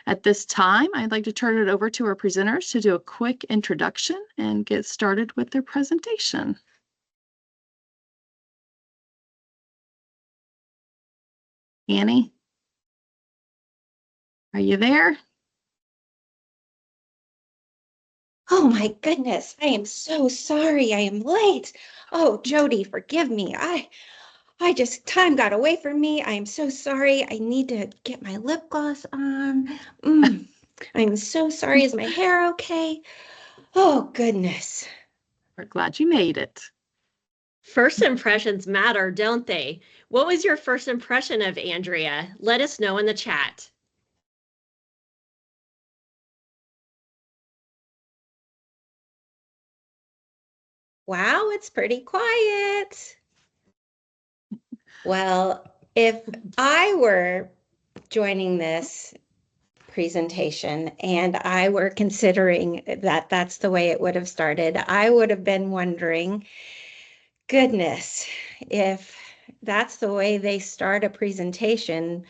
At this time, I'd like to turn it over to our presenters to do a quick introduction and get started with their presentation. Annie, are you there? Oh my goodness, I am so sorry I am late. Oh, Jody, forgive me. Time got away from me. I am so sorry. I need to get my lip gloss on. I'm so sorry. Is my hair okay? Oh, goodness. We're glad you made it. First impressions matter, don't they? What was your first impression of Andrea? Let us know in the chat. Wow, it's pretty quiet. Well, if I were joining this presentation and I were considering that that's the way it would have started, I would have been wondering, goodness, if that's the way they start a presentation,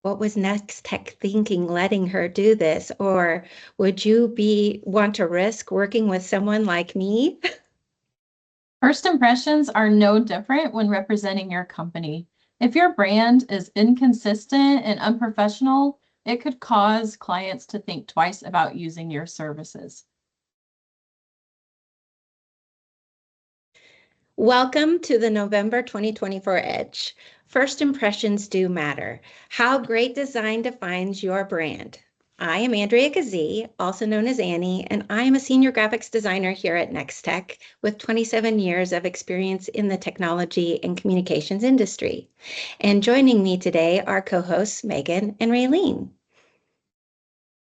what was Nex-Tech thinking letting her do this? Or would you want to risk working with someone like me? First impressions are no different when representing your company. If your brand is inconsistent and unprofessional, it could cause clients to think twice about using your services. Welcome to the November 2024 Edge. First impressions do matter. How great design defines your brand. I am Andrea Kazee, also known as Annie, and I am a senior graphics designer here at Nex-Tech with 27 years of experience in the technology and communications industry. And joining me today are co-hosts Megan and Raylene.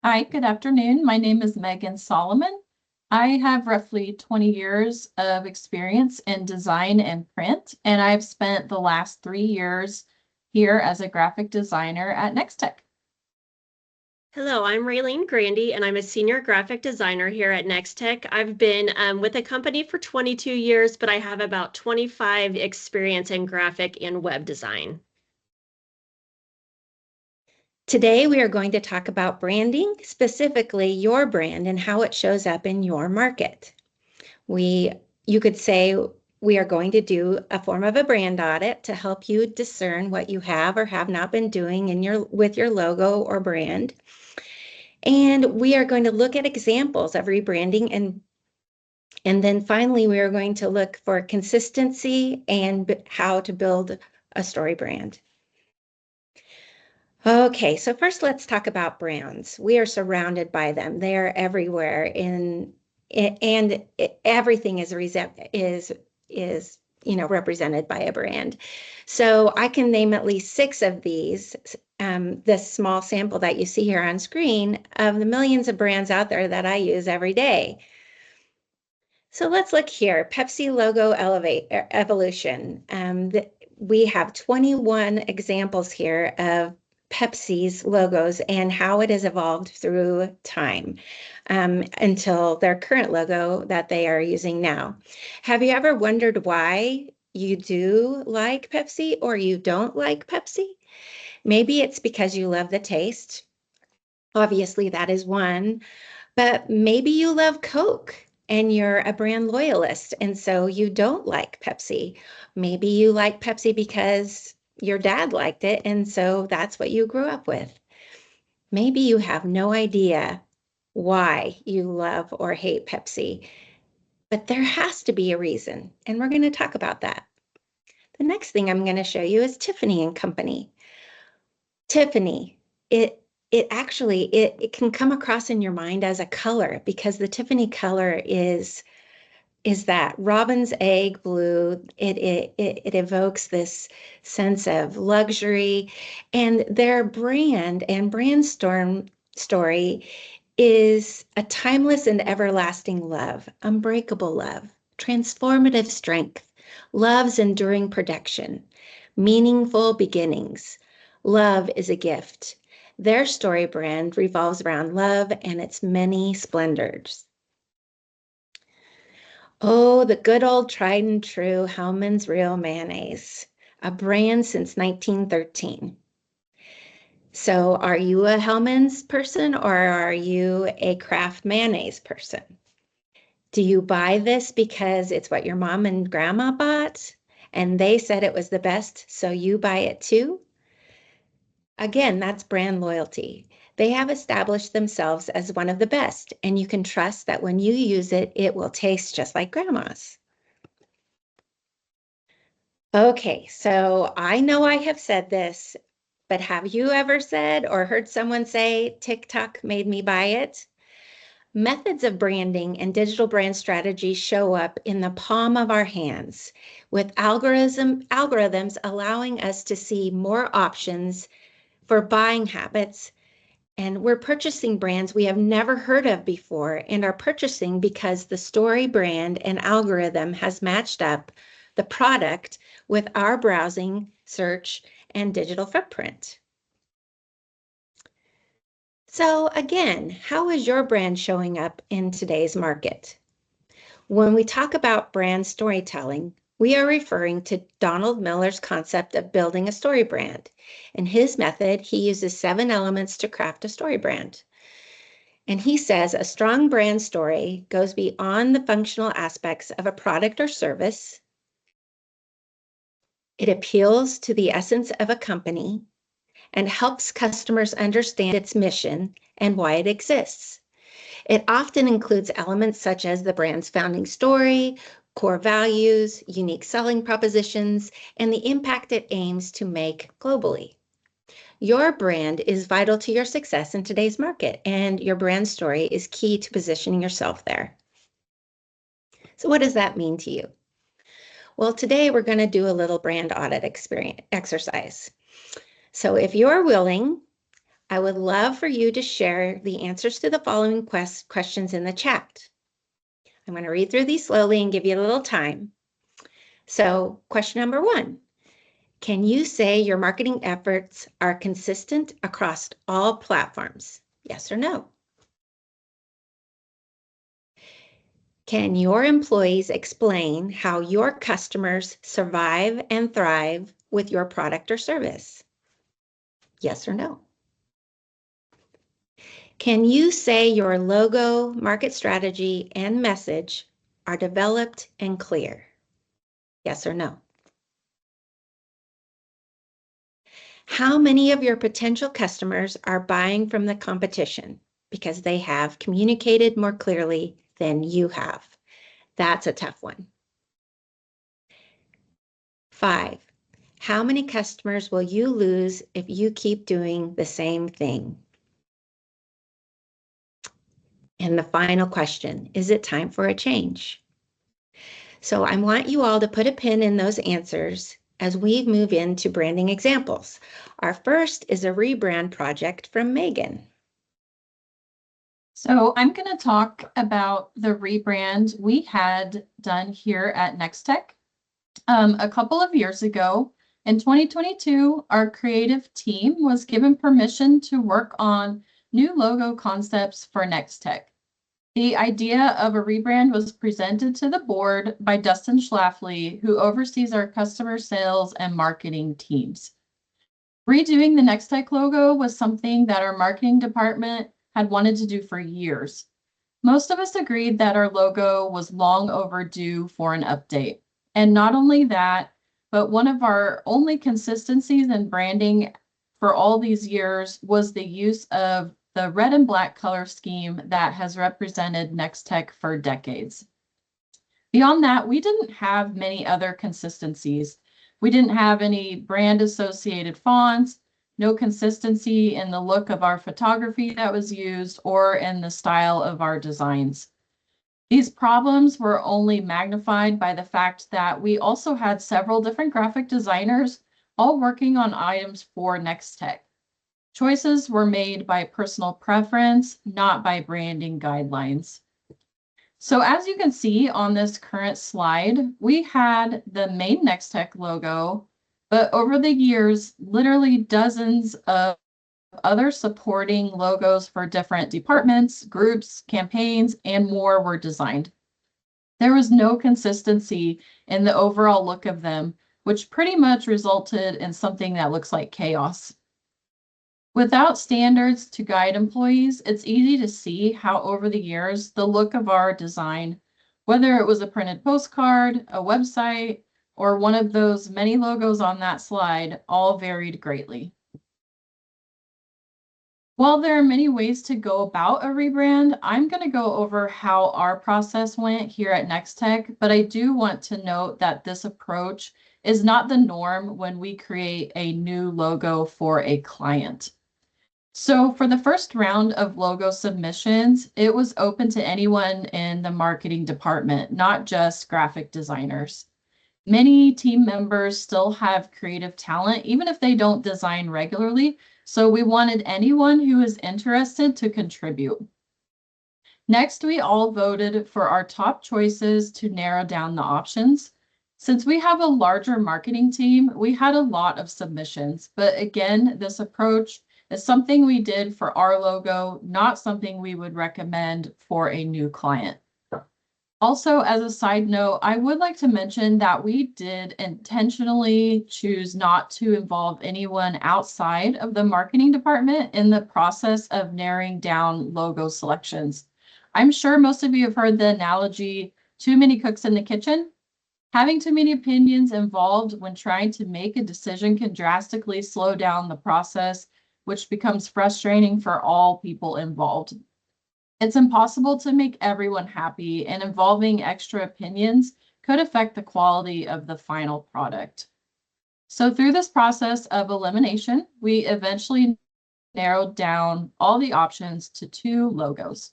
Hi, good afternoon. My name is Megan Solomon. I have roughly 20 years of experience in design and print, and I've spent the last 3 years here as a graphic designer at Nex-Tech. Hello, I'm Raylene Grandy, and I'm a senior graphic designer here at Nex-Tech. I've been with the company for 22 years, but I have about 25 experience in graphic and web design. Today, we are going to talk about branding, specifically your brand and how it shows up in your market. You could say we are going to do a form of a brand audit to help you discern what you have or have not been doing with your logo or brand. And we are going to look at examples of rebranding, and then finally, we are going to look for consistency and how to build a story brand. Okay, so first let's talk about brands. We are surrounded by them. They are everywhere and everything is represented by a brand. So I can name at least 6 of these, this small sample that you see here on screen of the millions of brands out there that I use every day. So let's look here, Pepsi logo evolution. We have 21 examples here of Pepsi's logos and how it has evolved through time until their current logo that they are using now. Have you ever wondered why you do like Pepsi or you don't like Pepsi? Maybe it's because you love the taste. Obviously, that is one, but maybe you love Coke and you're a brand loyalist, and so you don't like Pepsi. Maybe you like Pepsi because your dad liked it, and so that's what you grew up with. Maybe you have no idea why you love or hate Pepsi, but there has to be a reason, and we're going to talk about that. The next thing I'm going to show you is Tiffany and Company. Tiffany, it can come across in your mind as a color because the Tiffany color is that robin's egg blue. It evokes this sense of luxury, and their brand and brand story is a timeless and everlasting love, unbreakable love, transformative strength, love's enduring protection, meaningful beginnings. Love is a gift. Their story brand revolves around love and its many splendors. Oh, the good old tried and true Hellmann's Real Mayonnaise, a brand since 1913. So are you a Hellman's person or are you a Kraft mayonnaise person? Do you buy this because it's what your mom and grandma bought and they said it was the best, so you buy it too? Again, that's brand loyalty. They have established themselves as one of the best, and you can trust that when you use it, it will taste just like grandma's. Okay, so I know I have said this, but have you ever said or heard someone say, TikTok made me buy it? Methods of branding and digital brand strategies show up in the palm of our hands, with algorithms allowing us to see more options for buying habits. And we're purchasing brands we have never heard of before and are purchasing because the story, brand, and algorithm has matched up the product with our browsing, search, and digital footprint. So again, how is your brand showing up in today's market? When we talk about brand storytelling, we are referring to Donald Miller's concept of building a story brand. In his method, he uses 7 elements to craft a story brand. And he says a strong brand story goes beyond the functional aspects of a product or service. It appeals to the essence of a company and helps customers understand its mission and why it exists. It often includes elements such as the brand's founding story, core values, unique selling propositions, and the impact it aims to make globally. Your brand is vital to your success in today's market, and your brand story is key to positioning yourself there. So what does that mean to you? Well, today we're going to do a little brand audit exercise. So if you're willing, I would love for you to share the answers to the following questions in the chat. I'm going to read through these slowly and give you a little time. So question number 1, can you say your marketing efforts are consistent across all platforms? Yes or no? Can your employees explain how your customers survive and thrive with your product or service? Yes or no? Can you say your logo, market strategy, and message are developed and clear? Yes or no? How many of your potential customers are buying from the competition because they have communicated more clearly than you have? That's a tough one. 5, how many customers will you lose if you keep doing the same thing? And the final question, is it time for a change? So I want you all to put a pin in those answers as we move into branding examples. Our first is a rebrand project from Megan. So I'm going to talk about the rebrand we had done here at Nex-Tech. A couple of years ago, in 2022, our creative team was given permission to work on new logo concepts for Nex-Tech. The idea of a rebrand was presented to the board by Dustin Schlafly, who oversees our customer sales and marketing teams. Redoing the Nex-Tech logo was something that our marketing department had wanted to do for years. Most of us agreed that our logo was long overdue for an update. And not only that, but one of our only consistencies in branding for all these years was the use of the red and black color scheme that has represented Nex-Tech for decades. Beyond that, we didn't have many other consistencies. We didn't have any brand associated fonts, no consistency in the look of our photography that was used or in the style of our designs. These problems were only magnified by the fact that we also had several different graphic designers all working on items for Nex-Tech. Choices were made by personal preference, not by branding guidelines. So as you can see on this current slide, we had the main Nex-Tech logo, but over the years, literally dozens of other supporting logos for different departments, groups, campaigns, and more were designed. There was no consistency in the overall look of them, which pretty much resulted in something that looks like chaos. Without standards to guide employees, it's easy to see how over the years, the look of our design, whether it was a printed postcard, a website, or one of those many logos on that slide, all varied greatly. While there are many ways to go about a rebrand, I'm going to go over how our process went here at Nex-Tech, but I do want to note that this approach is not the norm when we create a new logo for a client. So for the first round of logo submissions, it was open to anyone in the marketing department, not just graphic designers. Many team members still have creative talent, even if they don't design regularly. So we wanted anyone who is interested to contribute. Next, we all voted for our top choices to narrow down the options. Since we have a larger marketing team, we had a lot of submissions. But again, this approach is something we did for our logo, not something we would recommend for a new client. Also, as a side note, I would like to mention that we did intentionally choose not to involve anyone outside of the marketing department in the process of narrowing down logo selections. I'm sure most of you have heard the analogy, too many cooks in the kitchen. Having too many opinions involved when trying to make a decision can drastically slow down the process, which becomes frustrating for all people involved. It's impossible to make everyone happy, and involving extra opinions could affect the quality of the final product. So through this process of elimination, we eventually narrowed down all the options to 2 logos.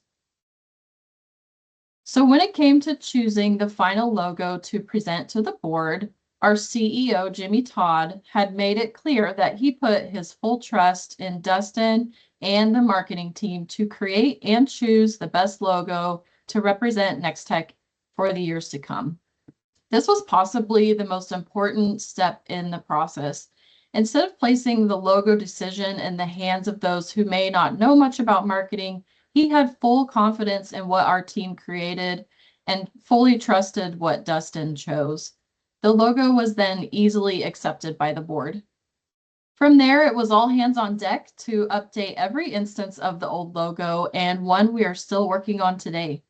So when it came to choosing the final logo to present to the board, our CEO, Jimmy Todd, had made it clear that he put his full trust in Dustin and the marketing team to create and choose the best logo to represent Nex-Tech for the years to come. This was possibly the most important step in the process. Instead of placing the logo decision in the hands of those who may not know much about marketing, he had full confidence in what our team created and fully trusted what Dustin chose. The logo was then easily accepted by the board. From there, it was all hands on deck to update every instance of the old logo, and one we are still working on today.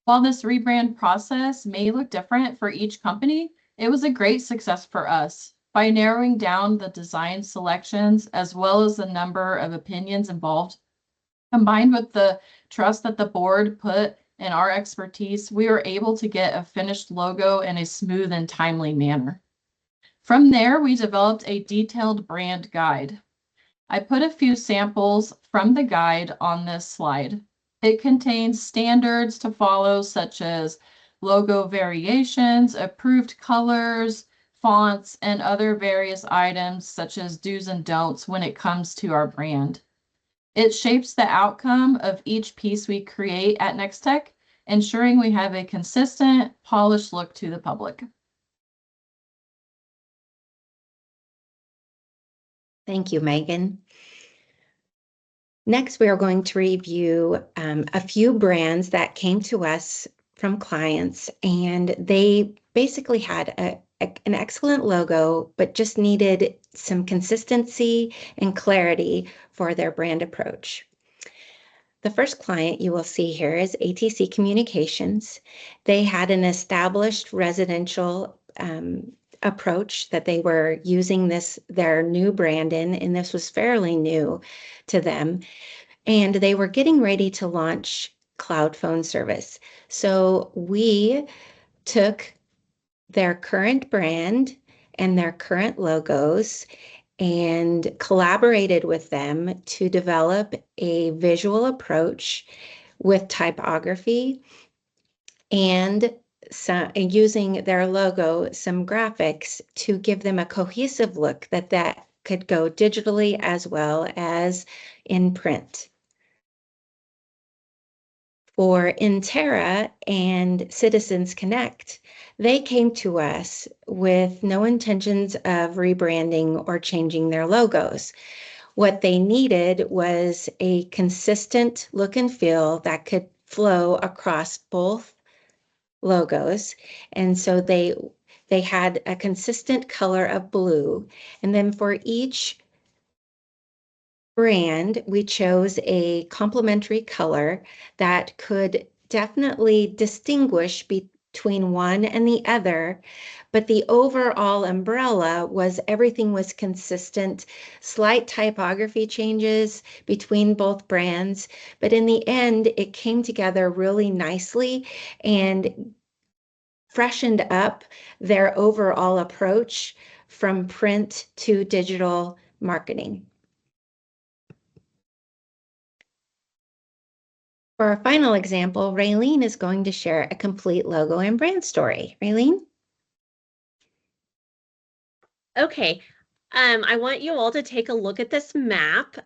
While this rebrand process may look different for each company, it was a great success for us. By narrowing down the design selections as well as the number of opinions involved, combined with the trust that the board put in our expertise, we were able to get a finished logo in a smooth and timely manner. From there, we developed a detailed brand guide. I put a few samples from the guide on this slide. It contains standards to follow, such as logo variations, approved colors, fonts, and other various items such as do's and don'ts when it comes to our brand. It shapes the outcome of each piece we create at Nex-Tech, ensuring we have a consistent, polished look to the public. Thank you, Megan. Next, we are going to review a few brands that came to us from clients, and they basically had an excellent logo, but just needed some consistency and clarity for their brand approach. The first client you will see here is ATC Communications. They had an established residential approach that they were using their new brand in, and this was fairly new to them. And they were getting ready to launch cloud phone service. So we took their current brand and their current logos and collaborated with them to develop a visual approach with typography and using their logo, some graphics to give them a cohesive look that could go digitally as well as in print. For Intera and Citizens Connect, they came to us with no intentions of rebranding or changing their logos. What they needed was a consistent look and feel that could flow across both logos. And so they had a consistent color of blue. And then for each brand, we chose a complementary color that could definitely distinguish between one and the other, but the overall umbrella was everything was consistent, slight typography changes between both brands, but in the end, it came together really nicely and freshened up their overall approach from print to digital marketing. For our final example, Raylene is going to share a complete logo and brand story. Raylene? Okay. I want you all to take a look at this map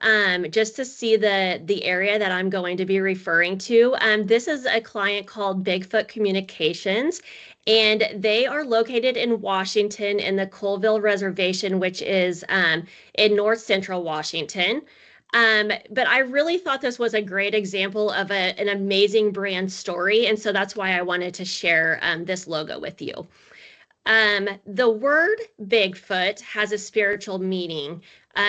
just to see the area that I'm going to be referring to. This is a client called Bigfoot Communications, and they are located in Washington in the Colville Reservation, which is in north central Washington. But I really thought this was a great example of an amazing brand story, and so that's why I wanted to share this logo with you. The word Bigfoot has a spiritual meaning.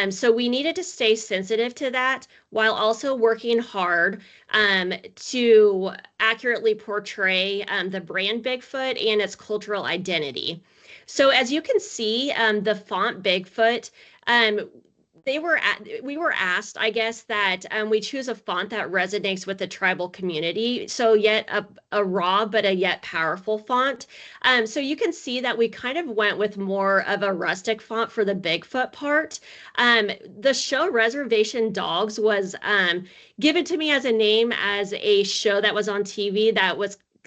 So we needed to stay sensitive to that while also working hard to accurately portray the brand Bigfoot and its cultural identity. So as you can see, the font Bigfoot, um, we were asked, I guess, that we choose a font that resonates with the tribal community. So yet a raw but a yet powerful font. So you can see that we kind of went with more of a rustic font for the Bigfoot part. The show Reservation Dogs was given to me as a name as a show that was on TV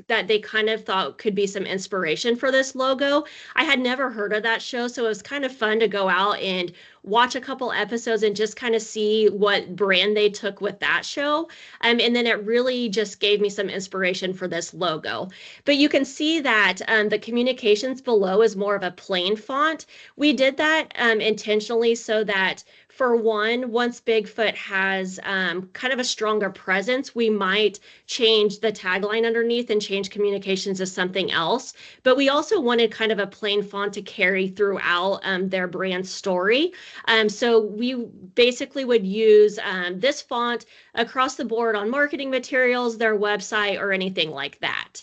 that they kind of thought could be some inspiration for this logo. I had never heard of that show, so it was kind of fun to go out and watch a couple episodes and just kind of see what brand they took with that show. And then it really just gave me some inspiration for this logo. But you can see that the communications below is more of a plain font. We did that intentionally so that for one, once Bigfoot has kind of a stronger presence, we might change the tagline underneath and change communications to something else. But we also wanted kind of a plain font to carry throughout their brand story. So we basically would use this font across the board on marketing materials, their website, or anything like that.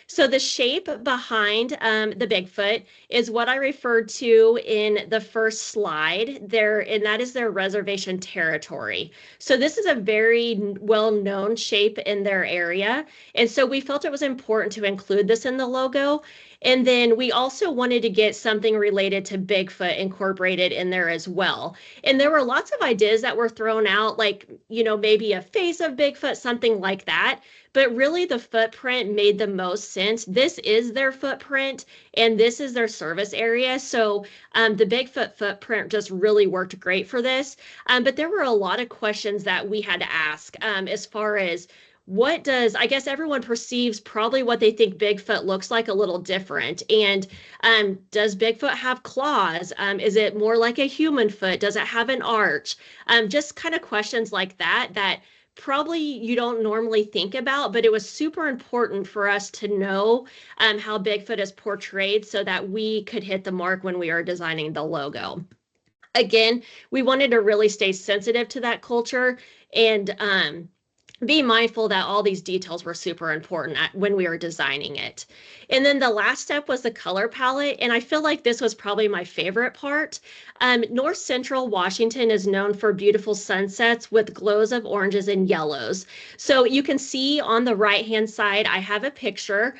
So the shape behind the Bigfoot is what I referred to in the first slide there, and that is their reservation territory. So this is a very well-known shape in their area. And so we felt it was important to include this in the logo. And then we also wanted to get something related to Bigfoot incorporated in there as well. And there were lots of ideas that were thrown out, like, maybe a face of Bigfoot, something like that. But really the footprint made the most sense. This is their footprint and this is their service area. So the Bigfoot footprint just really worked great for this. But there were a lot of questions that we had to ask as far as I guess everyone perceives probably what they think Bigfoot looks like a little different. And does Bigfoot have claws? Is it more like a human foot? Does it have an arch? Just kind of questions like that probably you don't normally think about, but it was super important for us to know how Bigfoot is portrayed so that we could hit the mark when we are designing the logo. Again, we wanted to really stay sensitive to that culture and be mindful that all these details were super important when we were designing it. And then the last step was the color palette. And I feel like this was probably my favorite part. North Central Washington is known for beautiful sunsets with glows of oranges and yellows. So you can see on the right-hand side, I have a picture.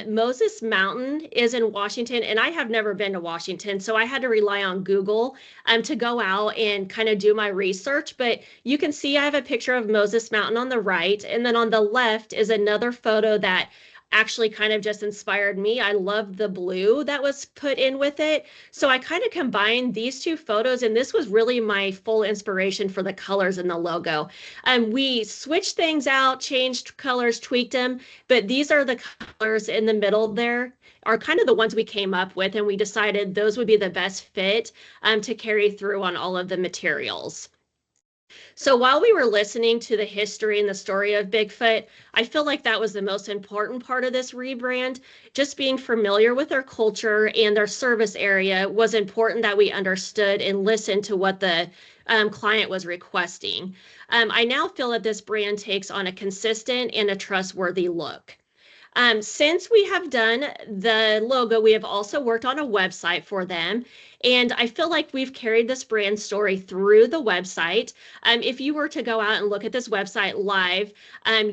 Moses Mountain is in Washington, and I have never been to Washington, so I had to rely on Google to go out and kind of do my research. But you can see I have a picture of Moses Mountain on the right, and then on the left is another photo that actually kind of just inspired me. I love the blue that was put in with it. So I kind of combined these two photos, and this was really my full inspiration for the colors in the logo. We switched things out, changed colors, tweaked them, but these are the colors in the middle there are kind of the ones we came up with, and we decided those would be the best fit to carry through on all of the materials. So while we were listening to the history and the story of Bigfoot, I feel like that was the most important part of this rebrand. Just being familiar with their culture and their service area was important that we understood and listened to what the client was requesting. I now feel that this brand takes on a consistent and a trustworthy look. Since we have done the logo, we have also worked on a website for them. And I feel like we've carried this brand story through the website. If you were to go out and look at this website live,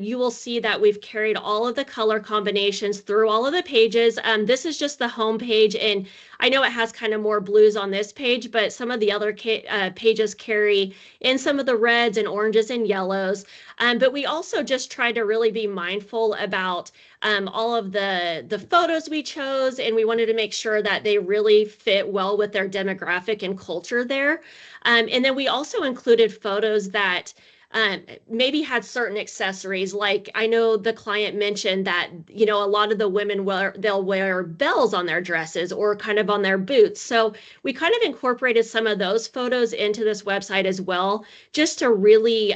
you will see that we've carried all of the color combinations through all of the pages. This is just the home page, and I know it has kind of more blues on this page, but some of the other pages carry in some of the reds and oranges and yellows. But we also just try to really be mindful about all of the photos we chose, and we wanted to make sure that they really fit well with their demographic and culture there. And then we also included photos that maybe had certain accessories. Like I know the client mentioned that, you know, a lot of the women they'll wear bells on their dresses or kind of on their boots. So we kind of incorporated some of those photos into this website as well, just to really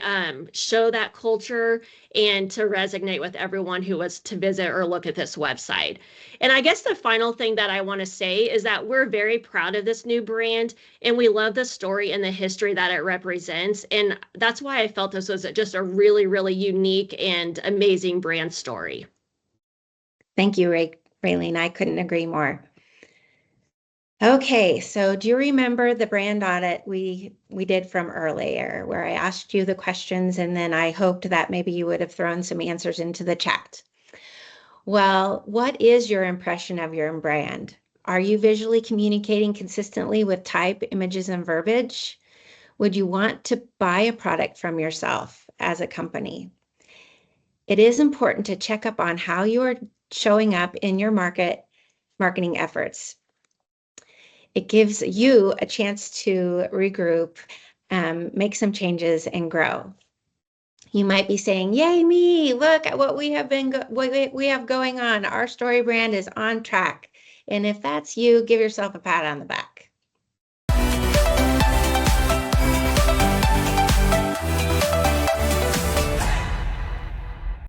show that culture and to resonate with everyone who was to visit or look at this website. And I guess the final thing that I want to say is that we're very proud of this new brand, and we love the story and the history that it represents. And that's why I felt this was just a really, really unique and amazing brand story. Thank you, Raylene. I couldn't agree more. Okay, so do you remember the brand audit we did from earlier, where I asked you the questions and then I hoped that maybe you would have thrown some answers into the chat? Well, what is your impression of your brand? Are you visually communicating consistently with type, images, and verbiage? Would you want to buy a product from yourself as a company? It is important to check up on how you are showing up in your marketing efforts. It gives you a chance to regroup, make some changes, and grow. You might be saying, "Yay me! Look at what we have going on. Our story brand is on track." And if that's you, give yourself a pat on the back.